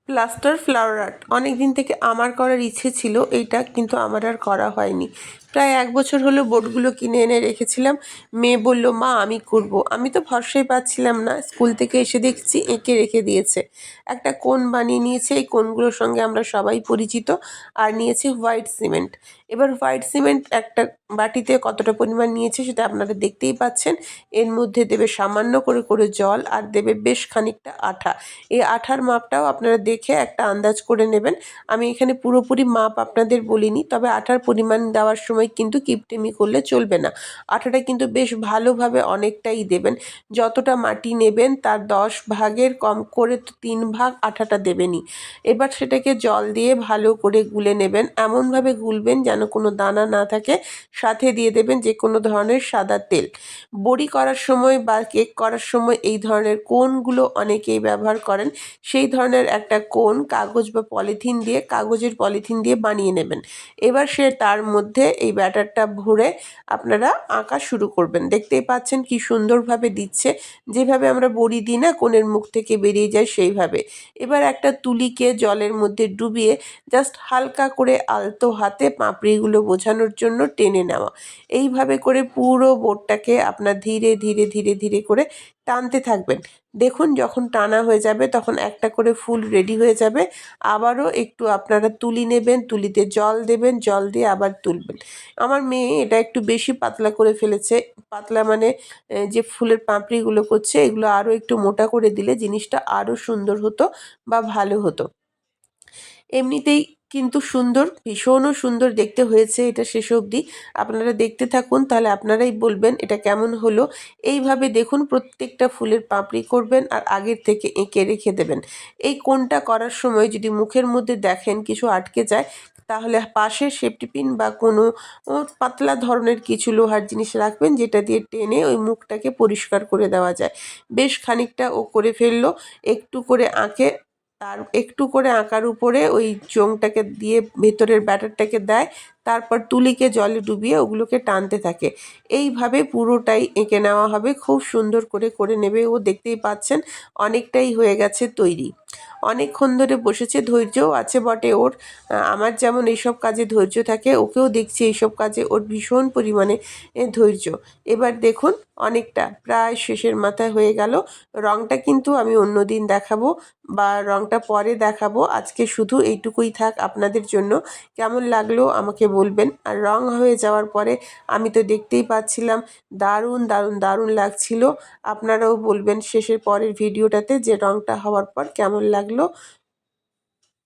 Plaster flower art অনেক দিন থেকে আমার করার ইচ্ছে ছিল এইটা, কিন্তু আমার আর করা হয়নি। প্রায় 1 বছর হলো বোর্ডগুলো কিনে এনে রেখেছিলাম। মেয়ে বলল, মা আমি করব। আমি তো ভরসাই পাচ্ছিলাম না। স্কুল থেকে এসে দেখছি এঁকে রেখে দিয়েছে, একটা কোণ বানিয়ে নিয়েছে। এই কোণগুলোর সঙ্গে আমরা সবাই পরিচিত। আর নিয়েছে হোয়াইট সিমেন্ট। এবার হোয়াইট সিমেন্ট একটা বাটিতে কতটা পরিমাণ নিয়েছে সেটা আপনারা দেখতেই পাচ্ছেন। এর মধ্যে দেবে সামান্য করে করে জল, আর দেবে বেশ খানিকটা আঠা। এই আঠার মাপটাও আপনারা দেখে একটা আন্দাজ করে নেবেন। আমি এখানে পুরোপুরি মাপ আপনাদের বলিনি, তবে আঠার পরিমাণ দেওয়ার সময় কিন্তু কিপটেমি করলে চলবে না। আঠাটা কিন্তু বেশ ভালোভাবে অনেকটাই দেবেন। যতটা মাটি নেবেন তার 10 ভাগের কম করে তো 3 ভাগ আঠাটা দেবেনই। এবার সেটাকে জল দিয়ে ভালো করে গুলে নেবেন। এমনভাবে গুলবেন যেন কোনো দানা না থাকে। সাথে দিয়ে দেবেন যে কোনো ধরনের সাদা তেল। বড়ি করার সময় বা কেক করার সময় এই ধরনের কোণগুলো অনেকেই ব্যবহার করেন। সেই ধরনের একটা কোণ কাগজ বা পলিথিন দিয়ে, কাগজের পলিথিন দিয়ে বানিয়ে নেবেন। এবার তার মধ্যে এই ব্যাটারটা ভরে আপনারা আঁকা শুরু করবেন। দেখতেই পাচ্ছেন কি সুন্দরভাবে দিচ্ছে, যেভাবে আমরা বড়ি দিই না কোণের মুখ থেকে বেরিয়ে যায় সেইভাবে। এবার একটা তুলিকে জলের মধ্যে ডুবিয়ে জাস্ট হালকা করে আলতো হাতে পাপড়িগুলো বোঝানোর জন্য টেনে নেওয়া। এইভাবে করে পুরো বোর্ডটাকে আপনার ধীরে ধীরে ধীরে ধীরে করে টানতে থাকবেন। দেখুন যখন টানা হয়ে যাবে তখন একটা করে ফুল রেডি হয়ে যাবে। আবারও একটু আপনারা তুলি নেবেন, তুলিতে জল দেবেন, জল দিয়ে আবার তুলবেন। আমার মেয়ে এটা একটু বেশি পাতলা করে ফেলেছে। পাতলা মানে যে ফুলের পাপড়িগুলো করছে এগুলো আরও একটু মোটা করে দিলে জিনিসটা আরও সুন্দর হতো বা ভালো হতো। এমনিতেই কিন্তু সুন্দর, ভীষণও সুন্দর দেখতে হয়েছে এটা শেষ অবধি। আপনারা দেখতে থাকুন, তাহলে আপনারাই বলবেন এটা কেমন হলো। এইভাবে দেখুন প্রত্যেকটা ফুলের পাপড়ি করবেন আর আগের থেকে এঁকে রেখে দেবেন। এই কোণটা করার সময় যদি মুখের মধ্যে দেখেন কিছু আটকে যায়, তাহলে পাশে সেফটি পিন বা কোনো পাতলা ধরনের কিছু লোহার জিনিস রাখবেন, যেটা দিয়ে টেনে ওই মুখটাকে পরিষ্কার করে দেওয়া যায়। বেশ খানিকটা ও করে ফেললো। একটু করে আঁকে, তার একটু করে আঁকার উপরে ওই চোঙটাকে দিয়ে ভেতরের ব্যাটারটাকে দেয়। তারপর তুলিকে জলে ডুবিয়ে ওগুলোকে টানতে থাকে। এইভাবে পুরোটাই এঁকে নেওয়া হবে। খুব সুন্দর করে করে নেবে ও, দেখতেই পাচ্ছেন অনেকটাই হয়ে গেছে তৈরি। অনেকক্ষণ ধরে বসেছে, ধৈর্যও আছে বটে ওর। আমার যেমন এইসব কাজে ধৈর্য থাকে, ওকেও দেখছি এইসব কাজে ওর ভীষণ পরিমাণে ধৈর্য। এবার দেখুন অনেকটা প্রায় শেষের মাথায় হয়ে গেল। রঙটা কিন্তু আমি অন্য দিন দেখাবো বা রঙটা পরে দেখাবো। আজকে শুধু এইটুকুই থাক আপনাদের জন্য। কেমন লাগলো আমাকে বলবেন। আর রং হয়ে যাওয়ার পরে আমি তো দেখতেই পাচ্ছিলাম দারুণ দারুণ দারুণ লাগছিল। আপনারাও বলবেন শেষের পরের ভিডিওটাতে যে রংটা হওয়ার পর কেমন লাগলো।